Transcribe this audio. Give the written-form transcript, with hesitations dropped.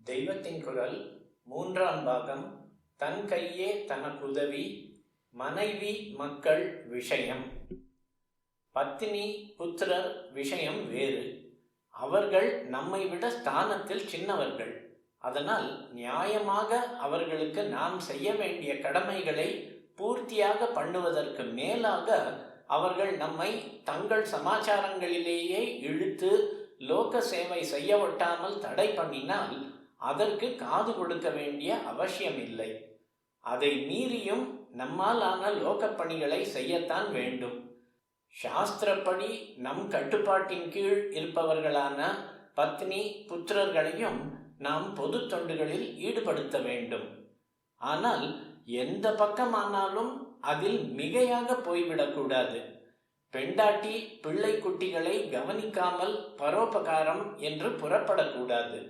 தெய்வத்தின் குரல் 3ஆம் பாகம். தன் கையே தனக்குதவி, மனைவி மக்கள் விஷயம். பத்தினி புத்திரர் விஷயம் வேறு. அவர்கள் நம்மை விட ஸ்தானத்தில் சின்னவர்கள். அதனால் நியாயமாக அவர்களுக்கு நாம் செய்ய வேண்டிய கடமைகளை பூர்த்தியாக பண்ணுவதற்கு மேலாக அவர்கள் நம்மை தங்கள் சமாச்சாரங்களிலேயே இழுத்து லோக சேவை செய்ய ஒட்டாமல் தடை பண்ணினால் அதற்கு காது கொடுக்க வேண்டிய அவசியம் இல்லை. அதை மீறியும் நம்மால் ஆன லோக பணிகளை செய்யத்தான் வேண்டும். சாஸ்திரப்படி நம் கட்டுப்பாட்டின் கீழ் இருப்பவர்களான பத்னி புத்திரர்களையும் நாம் பொது தொண்டுகளில் ஈடுபடுத்த வேண்டும். ஆனால் எந்த பக்கமானாலும் அதில் மிகையாக போய்விடக்கூடாது. பெண்டாட்டி பிள்ளை குட்டிகளை கவனிக்காமல் பரோபகாரம் என்று புறப்படக்கூடாது.